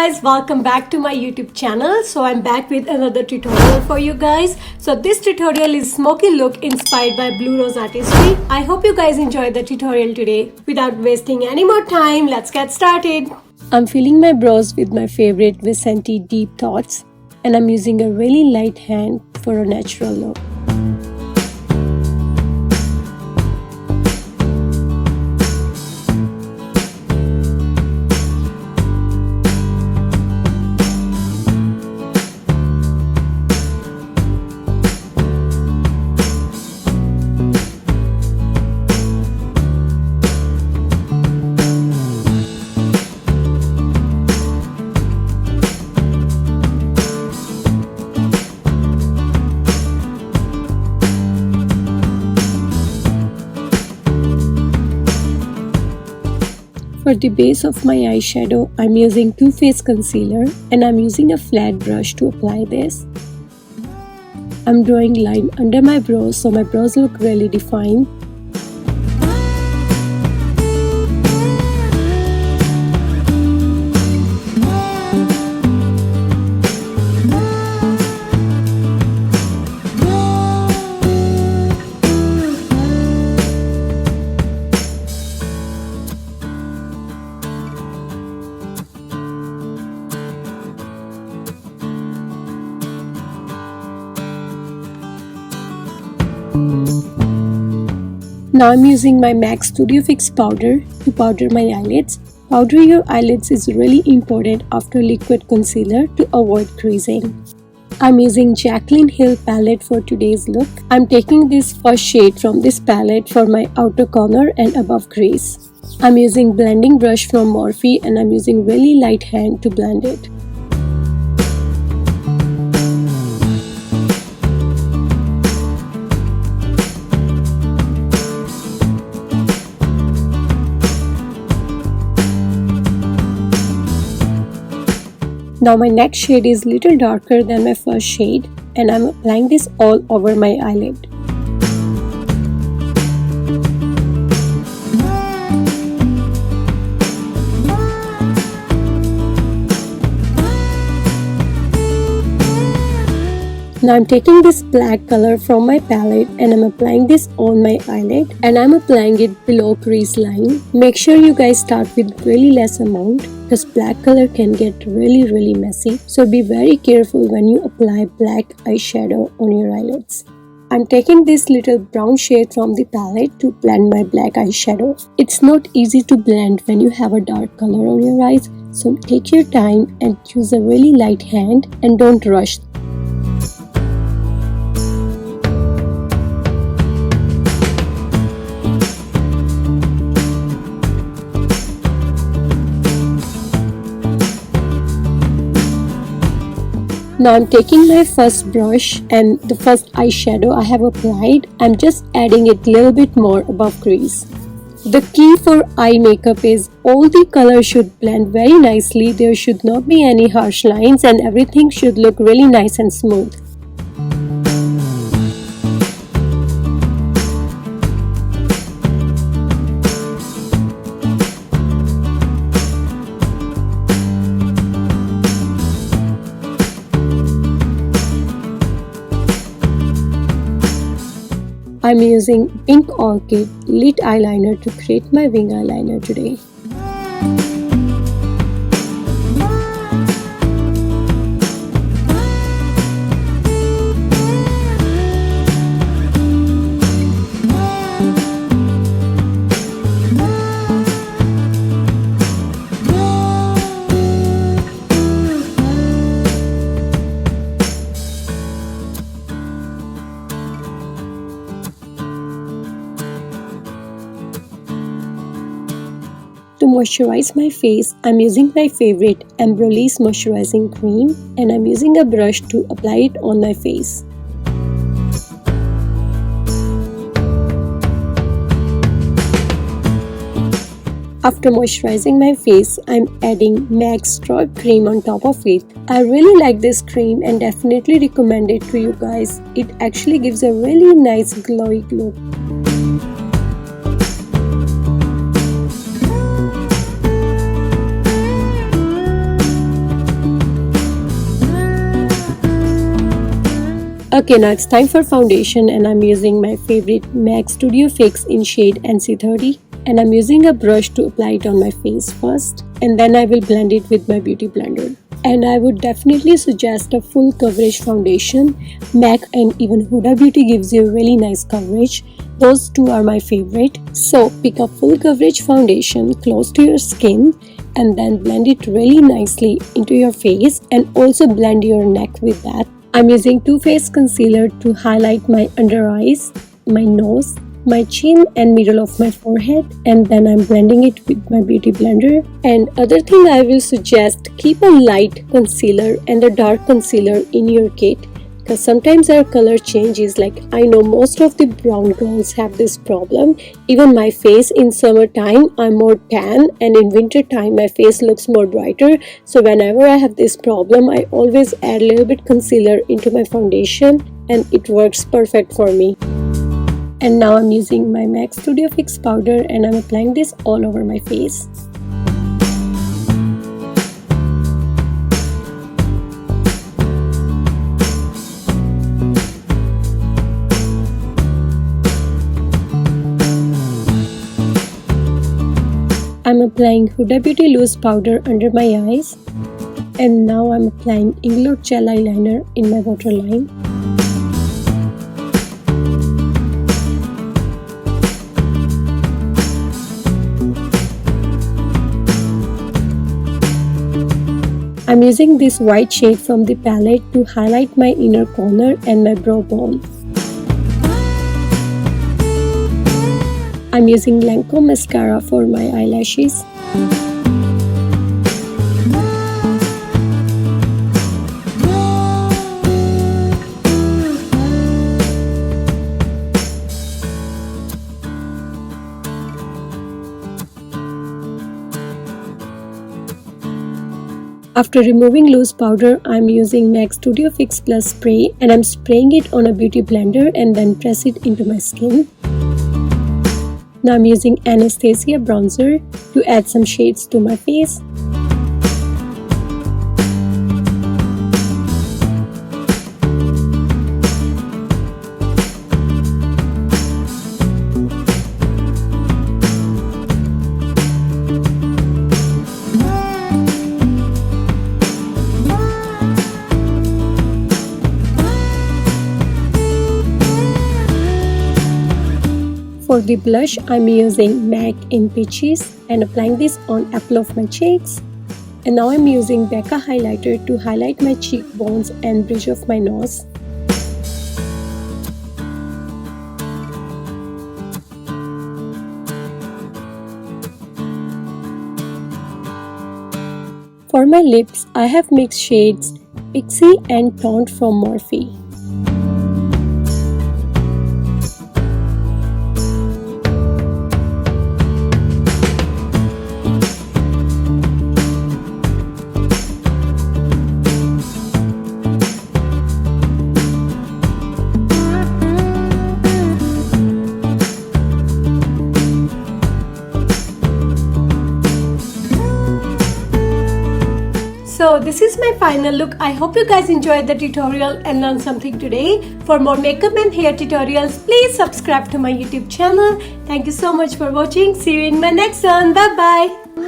guys, welcome back to my YouTube channel. So I'm back with another tutorial for you guys. So this tutorial is smoky look inspired by Blueroseartistry. I hope you guys enjoyed the tutorial today. Without wasting any more time, let's get started. I'm filling my brows with my favorite Vicente Deep Thoughts, and I'm using a really light hand for a natural look. For the base of my eyeshadow, I'm using Too Faced concealer and I'm using a flat brush to apply this. I'm drawing line under my brows so my brows look really defined. Now I'm using my MAC Studio Fix powder to powder my eyelids. Powdering your eyelids is really important after liquid concealer to avoid creasing. I'm using Jaclyn Hill palette for today's look. I'm taking this first shade from this palette for my outer corner and above crease. I'm using blending brush from Morphe and I'm using really light hand to blend it. Now my next shade is little darker than my first shade and I'm applying this all over my eyelid. Now I'm taking this black color from my palette and I'm applying this on my eyelid and I'm applying it below crease line. Make sure you guys start with really less amount because black color can get really messy. So be very careful when you apply black eyeshadow on your eyelids. I'm taking this little brown shade from the palette to blend my black eyeshadow. It's not easy to blend when you have a dark color on your eyes. So take your time and use a really light hand and don't rush. Now I'm taking my first brush and the first eyeshadow I have applied, I'm just adding it a little bit more above crease. The key for eye makeup is all the colors should blend very nicely, there should not be any harsh lines and everything should look really nice and smooth. I'm using Pink Orchid Lit Eyeliner to create my wing eyeliner today. To moisturize my face, I'm using my favorite Beverly's moisturizing cream and I'm using a brush to apply it on my face. After moisturizing my face, I'm adding MAC Straw Cream on top of it. I really like this cream and definitely recommend it to you guys. It actually gives a really nice glowy glow. Okay, now it's time for foundation, and I'm using my favorite MAC Studio Fix in shade NC30, and I'm using a brush to apply it on my face first, and then I will blend it with my beauty blender. And I would definitely suggest a full coverage foundation. MAC and even Huda Beauty gives you really nice coverage. Those two are my favorite. So pick a full coverage foundation close to your skin and then blend it really nicely into your face, and also blend your neck with that. I'm using Too Faced concealer to highlight my under eyes, my nose, my chin and middle of my forehead, and then I'm blending it with my beauty blender. And other thing I will suggest, keep a light concealer and a dark concealer in your kit, because sometimes our color changes. Like I know most of the brown girls have this problem. Even my face in summertime I'm more tan, and in winter time my face looks more brighter. So whenever I have this problem, I always add a little bit concealer into my foundation, and it works perfect for me. And now I'm using my MAC Studio Fix powder, and I'm applying this all over my face. I'm applying Huda Beauty loose powder under my eyes, and now I'm applying Inglot gel eyeliner in my waterline. I'm using this white shade from the palette to highlight my inner corner and my brow bone. I'm using Lancome mascara for my eyelashes. After removing loose powder, I'm using MAC Studio Fix Plus spray, and I'm spraying it on a beauty blender and then press it into my skin. Now I'm using Anastasia bronzer to add some shades to my face. For the blush, I'm using MAC in Peaches and applying this on apple of my cheeks. And now I'm using Becca highlighter to highlight my cheekbones and bridge of my nose. For my lips, I have mixed shades PIXIE and TAUNT from Morphe. So this is my final look. I hope you guys enjoyed the tutorial and learned something today. For more makeup and hair tutorials, please subscribe to my YouTube channel. Thank you so much for watching. See you in my next one. Bye bye.